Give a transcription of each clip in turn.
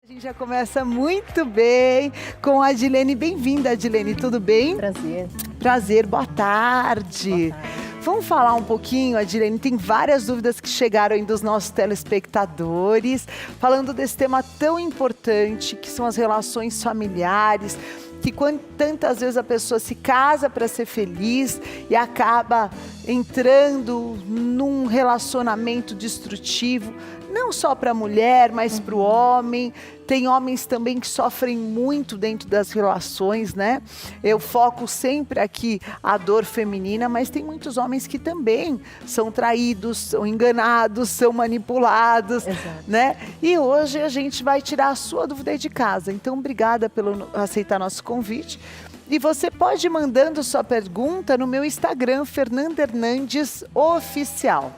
A gente já começa muito bem com a Adilene. Bem-vinda, Adilene, tudo bem? Prazer. Prazer, boa tarde. Boa tarde. Vamos falar um pouquinho, Adilene, tem várias dúvidas que chegaram aí dos nossos telespectadores, falando desse tema tão importante, que são as relações familiares, que tantas vezes a pessoa se casa para ser feliz e acaba entrando num relacionamento destrutivo, não só para a mulher, mas para o homem. Tem homens também que sofrem muito dentro das relações, né? Eu foco sempre aqui a dor feminina, mas tem muitos homens que também são traídos, são enganados, são manipulados, Exato. né? E hoje a gente vai tirar a sua dúvida aí de casa. Então, obrigada por aceitar nosso convite. E você pode ir mandando sua pergunta no meu Instagram, Fernanda Hernandes Oficial.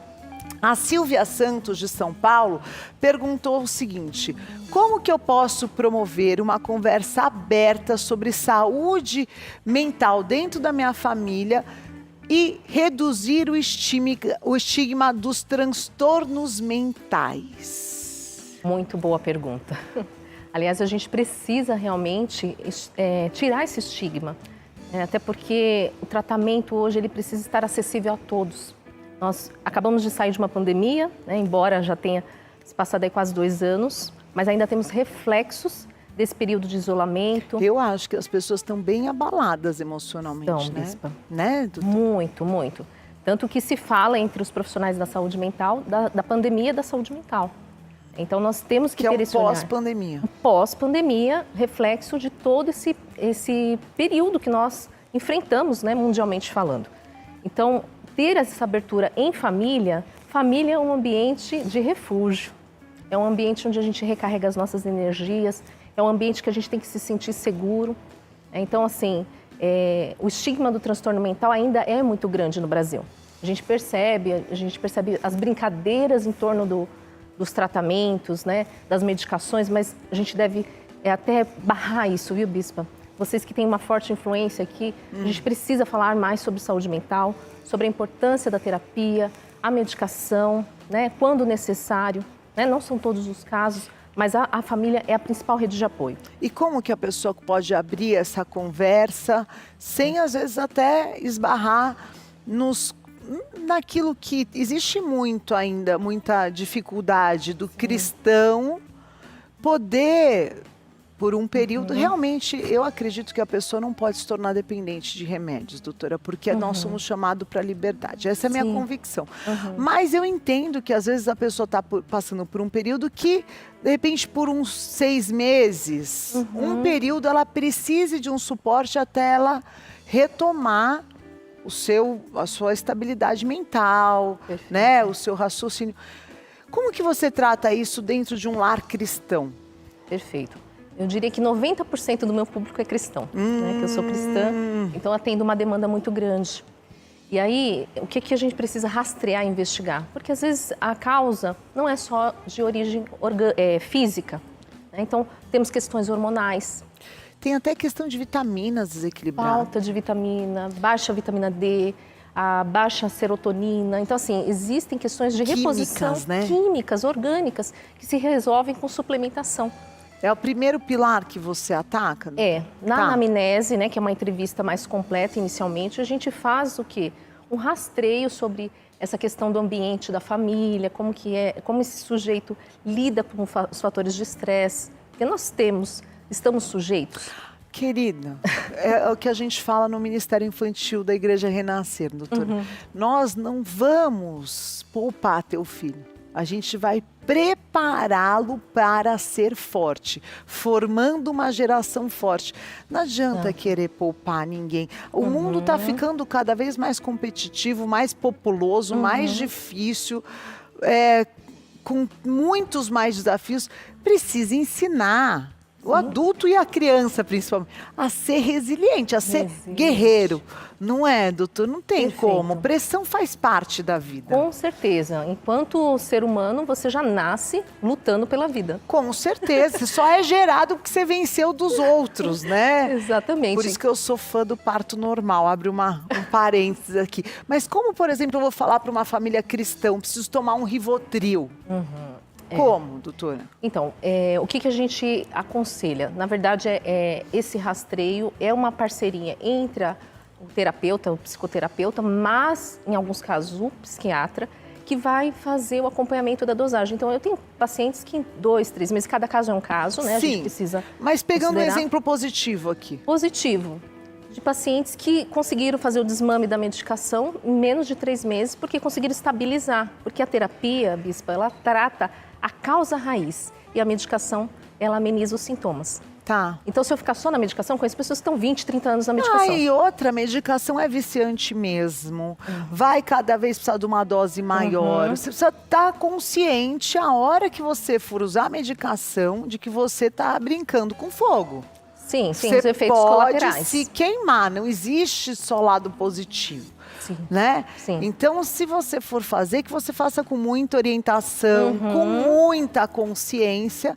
A Silvia Santos, de São Paulo, perguntou o seguinte: como que eu posso promover uma conversa aberta sobre saúde mental dentro da minha família e reduzir o estigma dos transtornos mentais? Muito boa pergunta. Aliás, a gente precisa realmente tirar esse estigma, até porque o tratamento hoje ele precisa estar acessível a todos. Nós acabamos de sair de uma pandemia, embora já tenha se passado aí quase 2 anos, mas ainda temos reflexos desse período de isolamento. Eu acho que as pessoas estão bem abaladas emocionalmente, Então, né? Bispa, Né, doutor? muito, muito. Tanto que se fala entre os profissionais da saúde mental, da pandemia da saúde mental. Então, nós temos que Que é ter um esse olhar. pós-pandemia. Pós-pandemia, reflexo de todo esse período que nós enfrentamos, mundialmente falando. Então, ter essa abertura em família, família é um ambiente de refúgio, é um ambiente onde a gente recarrega as nossas energias, é um ambiente que a gente tem que se sentir seguro. Então, assim, o estigma do transtorno mental ainda é muito grande no Brasil. A gente percebe as brincadeiras em torno dos tratamentos, das medicações, mas a gente deve até barrar isso, viu, Bispa? Vocês que têm uma forte influência aqui, a gente precisa falar mais sobre saúde mental, sobre a importância da terapia, a medicação, quando necessário. Não são todos os casos, mas a família é a principal rede de apoio. E como que a pessoa pode abrir essa conversa sem, às vezes, até esbarrar naquilo que existe muito ainda, muita dificuldade do cristão poder, por um período, realmente, eu acredito que a pessoa não pode se tornar dependente de remédios, doutora, porque nós somos chamados para a liberdade. Essa é a minha convicção. Mas eu entendo que, às vezes, a pessoa está passando por um período que, de repente, por uns 6 meses, um período, ela precise de um suporte até ela retomar a sua estabilidade mental, o seu raciocínio. Como que você trata isso dentro de um lar cristão? Perfeito. Eu diria que 90% do meu público é cristão, que eu sou cristã, então atendo uma demanda muito grande. E aí, o que a gente precisa rastrear e investigar? Porque às vezes a causa não é só de origem física, Então temos questões hormonais. Tem até questão de vitaminas desequilibradas. Falta de vitamina, baixa vitamina D, a baixa serotonina. Então, assim, existem questões de reposição químicas, orgânicas, que se resolvem com suplementação. É o primeiro pilar que você ataca? Na anamnese, que é uma entrevista mais completa inicialmente, a gente faz o quê? Um rastreio sobre essa questão do ambiente, da família, como esse sujeito lida com os fatores de estresse. Porque nós estamos sujeitos. Querida, é o que a gente fala no Ministério Infantil da Igreja Renascer, doutora. Nós não vamos poupar teu filho. A gente vai prepará-lo para ser forte, formando uma geração forte. Não adianta querer poupar ninguém. O mundo está ficando cada vez mais competitivo, mais populoso, mais difícil, com muitos mais desafios. Precisa ensinar o adulto e a criança, principalmente, a ser resiliente, a ser guerreiro. Não é, doutor? Não tem como. Pressão faz parte da vida. Com certeza. Enquanto ser humano, você já nasce lutando pela vida. Com certeza. Você só é gerado porque você venceu dos outros, né? Exatamente. Por isso que eu sou fã do parto normal. Abre um parênteses aqui. Mas como, por exemplo, eu vou falar para uma família cristã, preciso tomar um Rivotril. Como, doutora? Então, o que a gente aconselha? Na verdade, esse rastreio é uma parceria entre o terapeuta, o psicoterapeuta, mas, em alguns casos, o psiquiatra, que vai fazer o acompanhamento da dosagem. Então, eu tenho pacientes que em 2, 3 meses, cada caso é um caso, né? Sim, a gente precisa mas pegando um considerar. exemplo positivo aqui. Positivo, de pacientes que conseguiram fazer o desmame da medicação em menos de 3 meses, porque conseguiram estabilizar. Porque a terapia, bispa, ela trata a causa raiz e a medicação, ela ameniza os sintomas. Tá. Então, se eu ficar só na medicação, conheço pessoas que estão 20, 30 anos na medicação. E outra, medicação é viciante mesmo. Vai cada vez precisar de uma dose maior. Você precisa estar consciente a hora que você for usar a medicação de que você está brincando com fogo. Sim, os Você efeitos pode colaterais. se queimar, não existe só lado positivo. Sim. Né? Sim. Então, se você for fazer, que você faça com muita orientação, com muita consciência.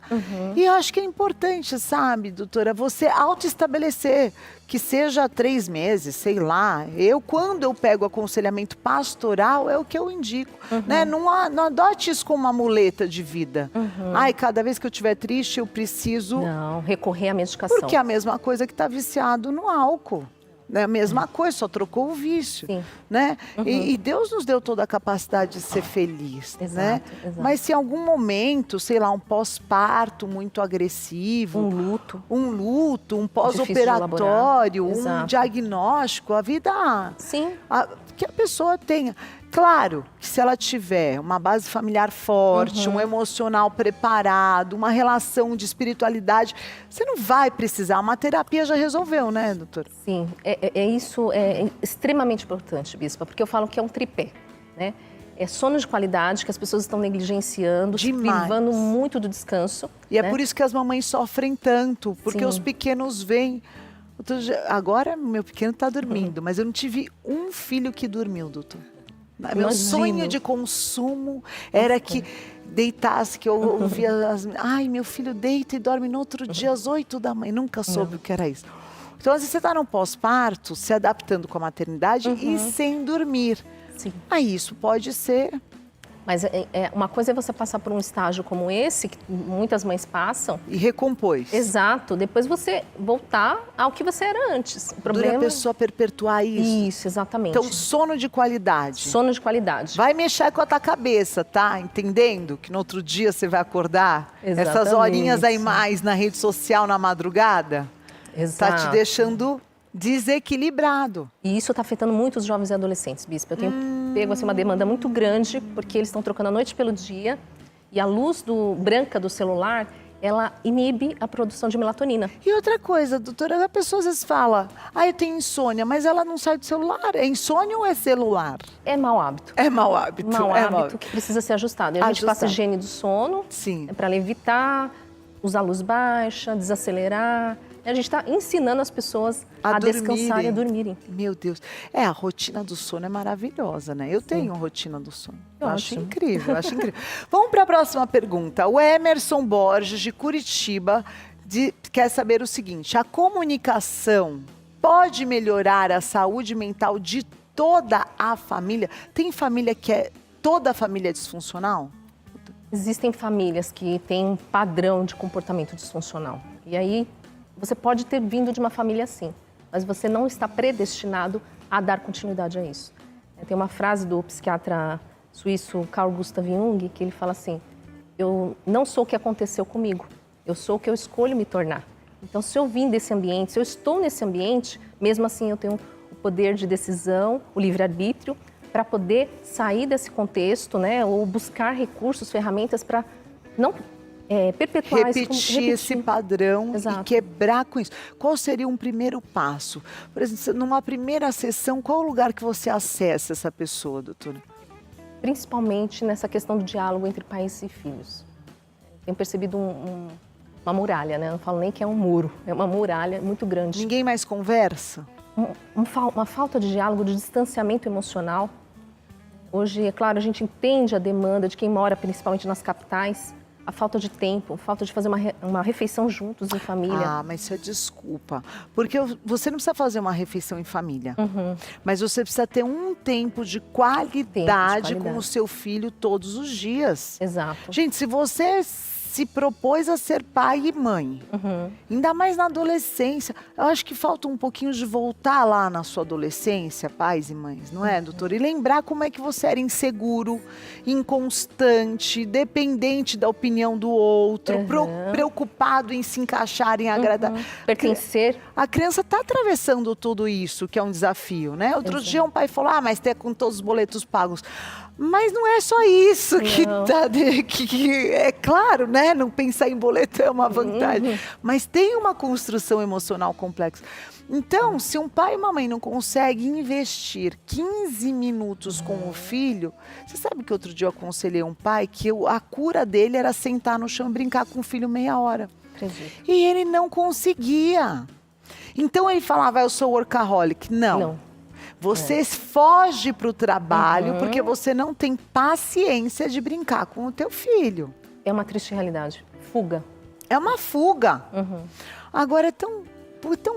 E eu acho que é importante, sabe, doutora, você autoestabelecer, que seja 3 meses, sei lá. Quando eu pego aconselhamento pastoral, é o que eu indico. Né? Não adote isso como uma muleta de vida. Ai, cada vez que eu estiver triste, eu preciso... Não, recorrer à medicação. Porque é a mesma coisa que está viciado no álcool. É a mesma coisa, só trocou o vício. Sim. Né? E Deus nos deu toda a capacidade de ser feliz. Exato, né? exato. Mas se em algum momento, sei lá, um pós-parto muito agressivo, Um luto, um pós-operatório, um Exato. diagnóstico, a vida Sim. que a pessoa tenha. Claro que se ela tiver uma base familiar forte, um emocional preparado, uma relação de espiritualidade, você não vai precisar. Uma terapia já resolveu, né, doutora? Sim, isso é extremamente importante, bispa, porque eu falo que é um tripé, né? É sono de qualidade que as pessoas estão negligenciando, se Demais. privando muito do descanso. E é né? por isso que as mamães sofrem tanto, porque Sim. os pequenos vêm. Agora meu pequeno está dormindo, mas eu não tive um filho que dormiu, doutor. Meu Imagino. sonho de consumo era que deitasse, que eu ouvia ai, meu filho deita e dorme no outro dia às 8 da manhã. Nunca soube o que era isso. Então, às vezes você está no pós-parto, se adaptando com a maternidade e sem dormir. Sim. Aí isso pode ser... Mas uma coisa é você passar por um estágio como esse, que muitas mães passam. E recompôs. Exato. Depois você voltar ao que você era antes. O problema... Dura a pessoa perpetuar isso. Isso, exatamente. Então, sono de qualidade. Sono de qualidade. Vai mexer com a tua cabeça, tá? Entendendo que no outro dia você vai acordar? Exatamente. Essas horinhas aí mais na rede social na madrugada? Exato. Tá te deixando desequilibrado. E isso está afetando muito os jovens e adolescentes, bispo. Eu tenho pego assim, uma demanda muito grande, porque eles estão trocando a noite pelo dia, e a luz branca do celular, ela inibe a produção de melatonina. E outra coisa, doutora, a pessoa às vezes fala, eu tenho insônia, mas ela não sai do celular. É insônia ou é celular? É mau hábito. É mau hábito. Mau é hábito que precisa ser ajustado. E a gente passa higiene do sono, Sim. para evitar usar luz baixa, desacelerar. A gente está ensinando as pessoas a descansar e a dormirem. Meu Deus. A rotina do sono é maravilhosa, né? Eu tenho rotina do sono. Eu acho Ótimo. incrível, acho incrível. Vamos para a próxima pergunta. O Emerson Borges, de Curitiba, quer saber o seguinte. A comunicação pode melhorar a saúde mental de toda a família? Tem família que toda a família é disfuncional? Existem famílias que têm um padrão de comportamento disfuncional. E aí... Você pode ter vindo de uma família assim, mas você não está predestinado a dar continuidade a isso. Tem uma frase do psiquiatra suíço Carl Gustav Jung, que ele fala assim, eu não sou o que aconteceu comigo, eu sou o que eu escolho me tornar. Então, se eu vim desse ambiente, se eu estou nesse ambiente, mesmo assim eu tenho o poder de decisão, o livre-arbítrio, para poder sair desse contexto, né, ou buscar recursos, ferramentas para não... perpetuar repetir esse padrão. Exato. E quebrar com isso. Qual seria um primeiro passo? Por exemplo, numa primeira sessão, qual o lugar que você acessa essa pessoa, doutora? Principalmente nessa questão do diálogo entre pais e filhos. Tenho percebido uma muralha, né? Não falo nem que é um muro, é uma muralha muito grande. Ninguém mais conversa? Uma falta de diálogo, de distanciamento emocional. Hoje, é claro, a gente entende a demanda de quem mora principalmente nas capitais. a falta de tempo, a falta de fazer uma refeição juntos em família. Ah, mas isso é desculpa. Porque você não precisa fazer uma refeição em família. Mas você precisa ter um tempo de qualidade com o seu filho todos os dias. Exato. Gente, se você se propôs a ser pai e mãe, ainda mais na adolescência, eu acho que falta um pouquinho de voltar lá na sua adolescência, pais e mães, não é, doutora? E lembrar como é que você era inseguro, inconstante, dependente da opinião do outro, preocupado em se encaixar, em agradar. Pertencer. A criança está atravessando tudo isso, que é um desafio, né? Outro dia um pai falou, mas tem com todos os boletos pagos. Mas não é só isso que é claro, né? Não pensar em boleto é uma vantagem. Mas tem uma construção emocional complexa. Então, se um pai e uma mãe não conseguem investir 15 minutos com o filho, você sabe que outro dia eu aconselhei um pai que a cura dele era sentar no chão e brincar com o filho meia hora. Acredito. E ele não conseguia. Então ele falava, eu sou workaholic. Não. Você foge para o trabalho porque você não tem paciência de brincar com o teu filho. É uma triste realidade. Fuga. É uma fuga. Agora é tão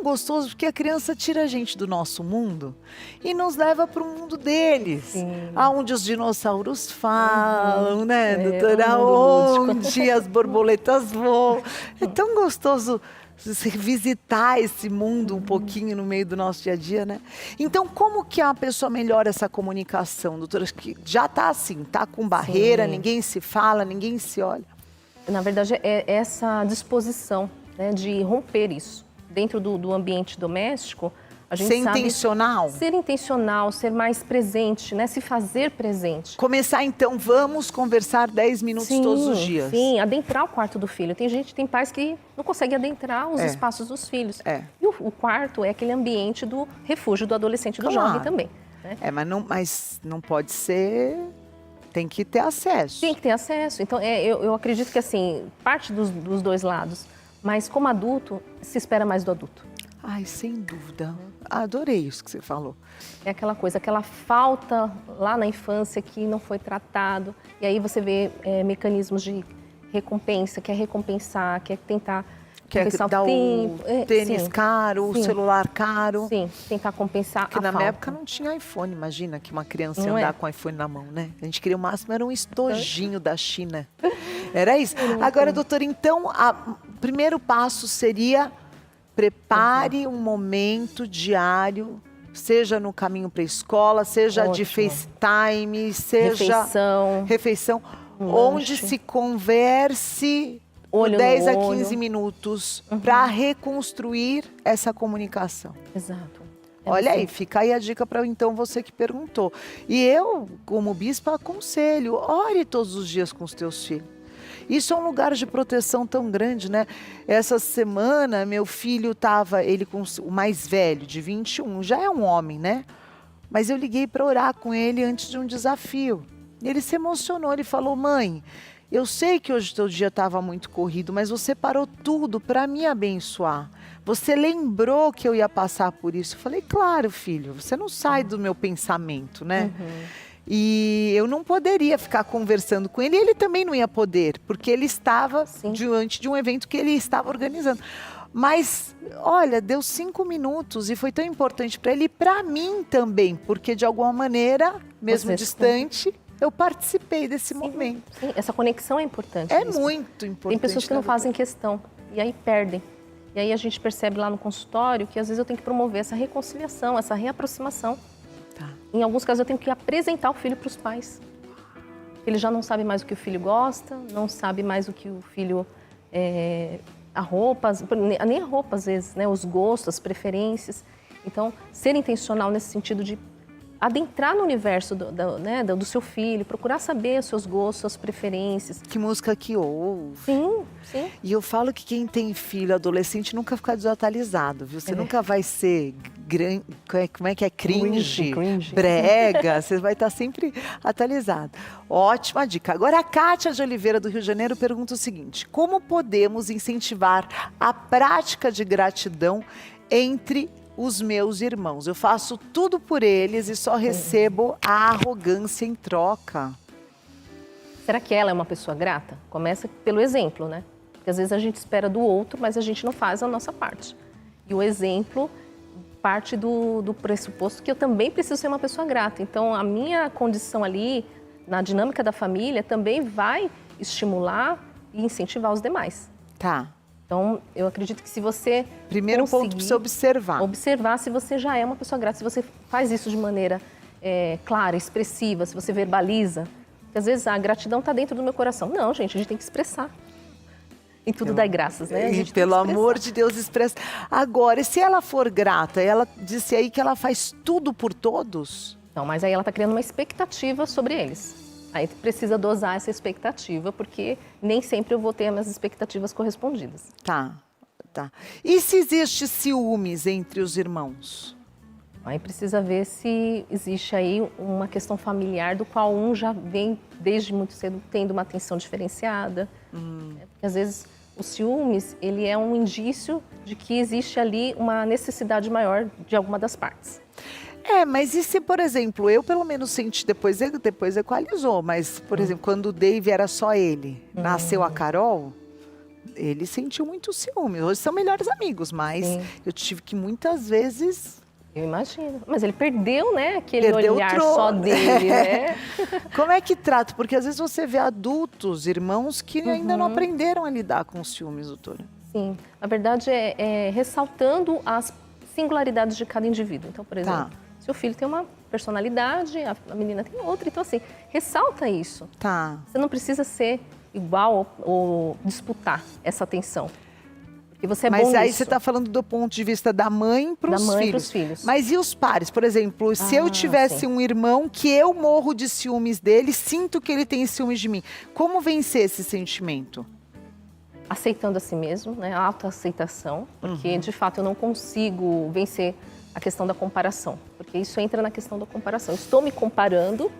gostoso porque a criança tira a gente do nosso mundo e nos leva para o mundo deles. Aonde os dinossauros falam, né, doutora? Onde as borboletas voam. É tão gostoso visitar esse mundo um pouquinho no meio do nosso dia a dia, né? Então, como que a pessoa melhora essa comunicação, doutora? Que já está assim, está com barreira, ninguém se fala, ninguém se olha. Na verdade, é essa disposição, né, de romper isso. Dentro do ambiente doméstico, a gente ser sabe intencional? Ser intencional, ser mais presente, né? Se fazer presente. Começar então, vamos conversar 10 minutos todos os dias. Sim, adentrar o quarto do filho. Tem pais que não conseguem adentrar os espaços dos filhos. E o quarto é aquele ambiente do refúgio do adolescente e do jovem também. Né? Mas não pode ser... Tem que ter acesso. Tem que ter acesso. Então, eu acredito que assim, parte dos dois lados. Mas como adulto, se espera mais do adulto. Ai, sem dúvida. Adorei isso que você falou. É aquela coisa, aquela falta lá na infância que não foi tratado. E aí você vê mecanismos de recompensa, quer recompensar, quer tentar compensar dar o tempo. O tênis caro, o celular caro. Sim, tentar compensar porque a na falta. minha época não tinha iPhone, imagina que uma criança ia andar com iPhone na mão, né? A gente queria o máximo, era um estojinho da China. Era isso. Agora, doutora, então, o primeiro passo seria prepare um momento diário, seja no caminho para a escola, seja de FaceTime, seja refeição onde se converse olho 10 no a olho. 15 minutos para reconstruir essa comunicação. Exato. Olha aí, fica aí a dica para então você que perguntou. E eu, como bispa, aconselho, ore todos os dias com os teus filhos. Isso é um lugar de proteção tão grande, né? Essa semana, meu filho estava, ele com o mais velho, de 21, já é um homem, né? Mas eu liguei para orar com ele antes de um desafio. Ele se emocionou, ele falou, mãe, eu sei que hoje o teu dia estava muito corrido, mas você parou tudo para me abençoar. Você lembrou que eu ia passar por isso? Eu falei, claro, filho, você não sai do meu pensamento, né? E eu não poderia ficar conversando com ele, e ele também não ia poder, porque ele estava diante de um evento que ele estava organizando. Mas, olha, deu 5 minutos e foi tão importante para ele e para mim também, porque de alguma maneira, mesmo distante, eu participei desse momento. Sim, essa conexão é importante. É muito importante. Tem pessoas que não fazem questão e aí perdem. E aí a gente percebe lá no consultório que às vezes eu tenho que promover essa reconciliação, essa reaproximação. Em alguns casos eu tenho que apresentar o filho para os pais. Ele já não sabe mais o que o filho gosta, não sabe mais o que o filho... a roupa, nem a roupa às vezes, né? Os gostos, as preferências. Então, ser intencional nesse sentido de adentrar no universo do seu filho, procurar saber os seus gostos, suas preferências. Que música que ouve. Sim, sim. E eu falo que quem tem filho adolescente nunca fica desatualizado, viu? Você nunca vai ser como é que é? Cringe. Brega. Você vai estar sempre atualizado. Ótima dica. Agora a Kátia de Oliveira, do Rio de Janeiro, pergunta o seguinte: como podemos incentivar a prática de gratidão entre os meus irmãos? Eu faço tudo por eles e só recebo a arrogância em troca. Será que ela é uma pessoa grata? Começa pelo exemplo, né? Porque às vezes a gente espera do outro, mas a gente não faz a nossa parte. E o exemplo parte do pressuposto que eu também preciso ser uma pessoa grata. Então, a minha condição ali, na dinâmica da família, também vai estimular e incentivar os demais. Tá. Então, eu acredito que se você Primeiro ponto para você observar. Observar se você já é uma pessoa grata, se você faz isso de maneira clara, expressiva, se você verbaliza. Porque às vezes a gratidão está dentro do meu coração. Não, gente, a gente tem que expressar. Em tudo dai graças, né? E pelo amor de Deus, expressa. Agora, e se ela for grata, ela disse aí que ela faz tudo por todos? Não, mas aí ela está criando uma expectativa sobre eles. Aí precisa dosar essa expectativa, porque nem sempre eu vou ter as minhas expectativas correspondidas. Tá, tá. E se existe ciúmes entre os irmãos? Aí precisa ver se existe aí uma questão familiar do qual um já vem desde muito cedo tendo uma atenção diferenciada. Porque às vezes o ciúmes, ele é um indício de que existe ali uma necessidade maior de alguma das partes. Mas e se, por exemplo, eu pelo menos senti, depois equalizou, mas, por exemplo, quando o Dave era só ele, nasceu a Carol, ele sentiu muito ciúme. Hoje são melhores amigos, mas eu tive que muitas vezes... Eu imagino. Mas ele perdeu, né, aquele Perdeu olhar só dele, né? Como é que trata? Porque às vezes você vê adultos, irmãos, que ainda não aprenderam a lidar com os ciúmes, doutora. Sim. Na verdade, é ressaltando as singularidades de cada indivíduo. Então, por exemplo, seu filho tem uma personalidade, a menina tem outra. Então, assim, ressalta isso. Tá. Você não precisa ser igual ou disputar essa atenção. E você é bom Mas aí nisso. você está falando do ponto de vista da mãe para os filhos. Mas e os pares? Por exemplo, se eu tivesse um irmão que eu morro de ciúmes dele, sinto que ele tem ciúmes de mim. Como vencer esse sentimento? Aceitando a si mesmo, né? A autoaceitação. Porque, de fato, eu não consigo vencer a questão da comparação. Porque isso entra na questão da comparação. Estou me comparando,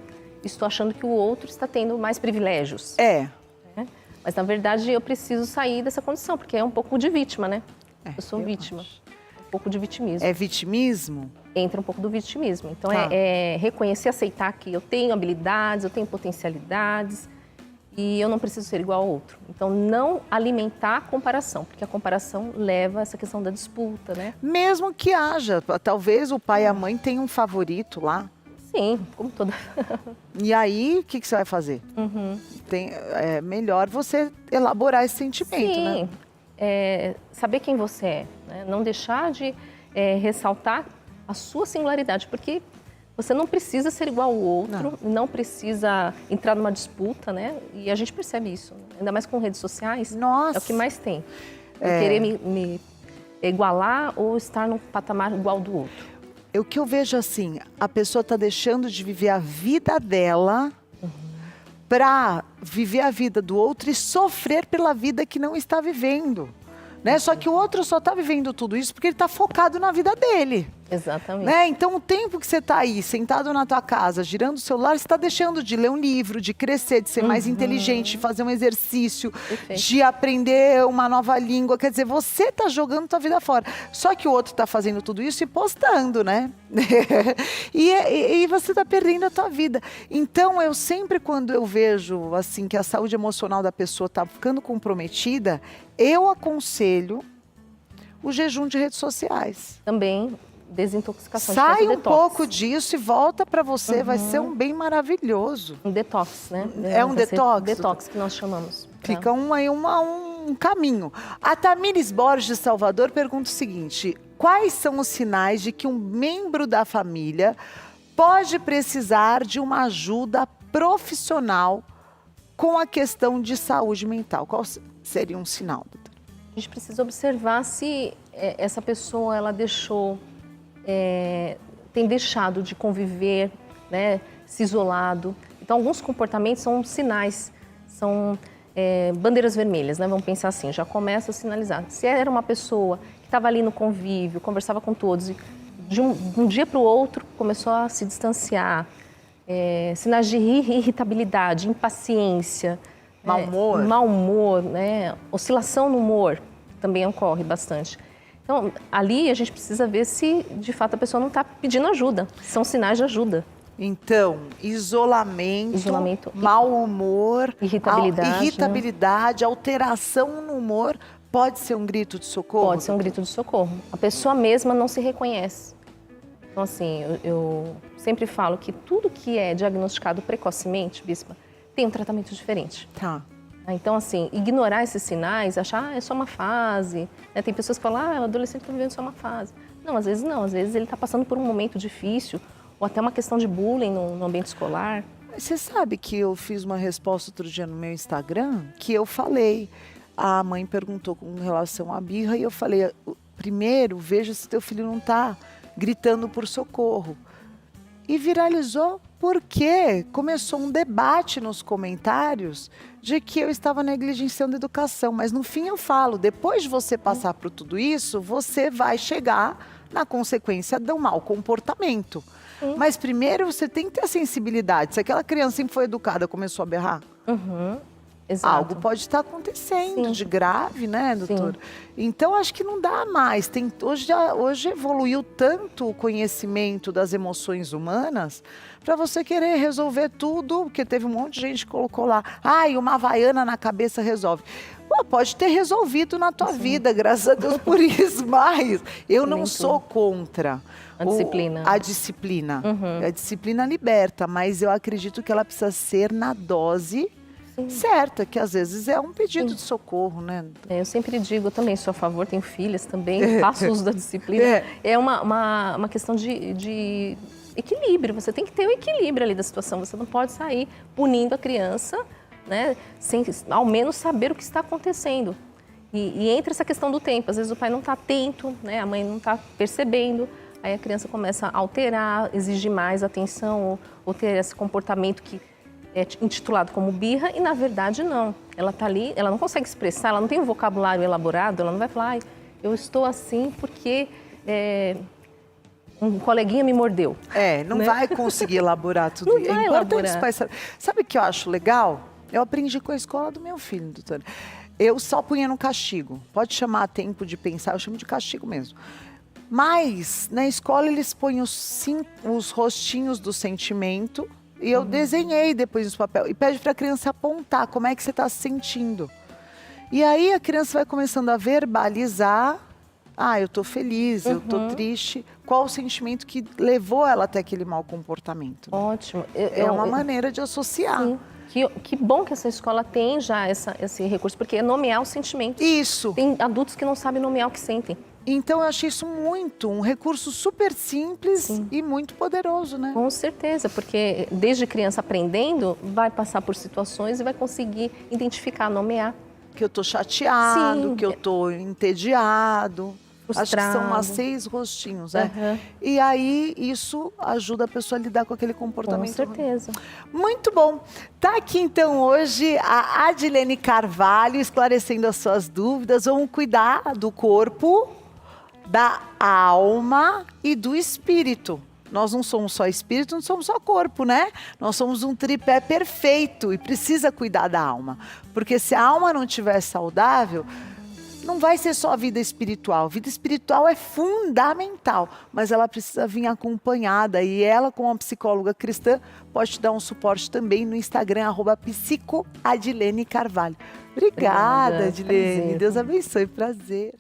estou achando que o outro está tendo mais privilégios. Mas, na verdade, eu preciso sair dessa condição, porque é um pouco de vítima, né? Eu sou vítima. Um pouco de vitimismo. É vitimismo? Entra um pouco do vitimismo. Então, é reconhecer, aceitar que eu tenho habilidades, eu tenho potencialidades e eu não preciso ser igual ao outro. Então, não alimentar a comparação, porque a comparação leva a essa questão da disputa, né? Mesmo que haja. Talvez o pai e a mãe tenham um favorito lá. Sim, como toda... E aí, o que você vai fazer? É melhor você elaborar esse sentimento, Sim, né? Saber quem você é, né? Não deixar de ressaltar a sua singularidade, porque você não precisa ser igual ao outro, não precisa entrar numa disputa, né? E a gente percebe isso, né? Ainda mais com redes sociais. Nossa. É o que mais tem. Querer me igualar ou estar num patamar igual do outro. O que eu vejo assim, a pessoa está deixando de viver a vida dela para viver a vida do outro e sofrer pela vida que não está vivendo. Né? Só que o outro só está vivendo tudo isso porque ele está focado na vida dele. Exatamente. Né? Então, o tempo que você está aí, sentado na tua casa, girando o celular, você está deixando de ler um livro, de crescer, de ser mais inteligente, de fazer um exercício, de aprender uma nova língua. Quer dizer, você está jogando tua vida fora. Só que o outro está fazendo tudo isso e postando, né? e você está perdendo a tua vida. Então, eu sempre, quando eu vejo assim que a saúde emocional da pessoa está ficando comprometida, eu aconselho o jejum de redes sociais. Também desintoxicação. Sai um pouco disso e volta para você, vai ser um bem maravilhoso. Um detox, né? É um detox? Detox que nós chamamos. Fica um caminho. A Tamires Borges de Salvador pergunta o seguinte: quais são os sinais de que um membro da família pode precisar de uma ajuda profissional com a questão de saúde mental? Qual seria um sinal, doutora? A gente precisa observar se essa pessoa ela tem deixado de conviver, né, se isolado. Então, alguns comportamentos são sinais, são bandeiras vermelhas, né? Vamos pensar assim, já começa a sinalizar. Se era uma pessoa que estava ali no convívio, conversava com todos, e de um dia para o outro começou a se distanciar, sinais de irritabilidade, impaciência, mau humor, né? Oscilação no humor também ocorre bastante. Então, ali a gente precisa ver se, de fato, a pessoa não está pedindo ajuda. São sinais de ajuda. Então, isolamento, mau humor, irritabilidade, alteração no humor, pode ser um grito de socorro? Pode ser um grito de socorro. A pessoa mesma não se reconhece. Então, assim, eu sempre falo que tudo que é diagnosticado precocemente, Bispa, tem um tratamento diferente. Tá. Então, assim, ignorar esses sinais, achar, é só uma fase. Né? Tem pessoas que falam, o adolescente está vivendo só uma fase. Não, às vezes ele está passando por um momento difícil, ou até uma questão de bullying no ambiente escolar. Você sabe que eu fiz uma resposta outro dia no meu Instagram, que eu falei, a mãe perguntou com relação à birra, e eu falei, primeiro, veja se teu filho não está gritando por socorro. E viralizou porque começou um debate nos comentários de que eu estava negligenciando a educação. Mas no fim eu falo, depois de você passar por tudo isso, você vai chegar na consequência do mau comportamento. Mas primeiro você tem que ter a sensibilidade. Se aquela criança sempre foi educada, começou a berrar, Exato. algo pode estar acontecendo de grave, né, doutor? Sim. Então, acho que não dá mais. Hoje evoluiu tanto o conhecimento das emoções humanas para você querer resolver tudo, porque teve um monte de gente que colocou lá, e uma havaiana na cabeça resolve. Pô, pode ter resolvido na tua vida, graças a Deus por isso, mas eu não sou contra a disciplina. A disciplina. A disciplina liberta, mas eu acredito que ela precisa ser na dose certa, que às vezes é um pedido de socorro, né? Eu sempre digo, eu também sou a favor, tenho filhas também, faço uso da disciplina. É uma questão de equilíbrio, você tem que ter o equilíbrio ali da situação, você não pode sair punindo a criança, né, sem ao menos saber o que está acontecendo. E entra essa questão do tempo, às vezes o pai não está atento, né, a mãe não está percebendo, aí a criança começa a alterar, exigir mais atenção ou ter esse comportamento que é intitulado como birra e, na verdade, não. Ela está ali, ela não consegue expressar, ela não tem um vocabulário elaborado, ela não vai falar, eu estou assim porque um coleguinha me mordeu. Não vai conseguir elaborar tudo isso. É importante os pais saberem. Sabe o que eu acho legal? Eu aprendi com a escola do meu filho, doutora. Eu só punha no castigo. Pode chamar tempo de pensar, eu chamo de castigo mesmo. Mas, na escola, eles põem os rostinhos do sentimento. E eu desenhei depois no papel. E pede para a criança apontar como é que você está se sentindo. E aí a criança vai começando a verbalizar. Eu estou feliz, eu estou triste. Qual o sentimento que levou ela até aquele mau comportamento? Né? Ótimo. É uma maneira de associar. Sim. Que bom que essa escola tem já esse recurso, porque é nomear os sentimentos. Isso. Tem adultos que não sabem nomear o que sentem. Então, eu achei isso um recurso super simples e muito poderoso, né? Com certeza, porque desde criança aprendendo, vai passar por situações e vai conseguir identificar, nomear. Que eu tô chateado, que eu tô entediado. Frustrado. Acho que são umas 6 rostinhos, né? E aí, isso ajuda a pessoa a lidar com aquele comportamento. Com certeza. Muito bom. Tá aqui, então, hoje a Adilene Carvalho esclarecendo as suas dúvidas. Vamos cuidar do corpo, da alma e do espírito. Nós não somos só espírito, não somos só corpo, né? Nós somos um tripé perfeito e precisa cuidar da alma. Porque se a alma não estiver saudável, não vai ser só a vida espiritual. A vida espiritual é fundamental, mas ela precisa vir acompanhada. E ela, como uma psicóloga cristã, pode te dar um suporte também no Instagram, @psicoadilene Carvalho. Obrigada, Adilene. Deus abençoe, prazer.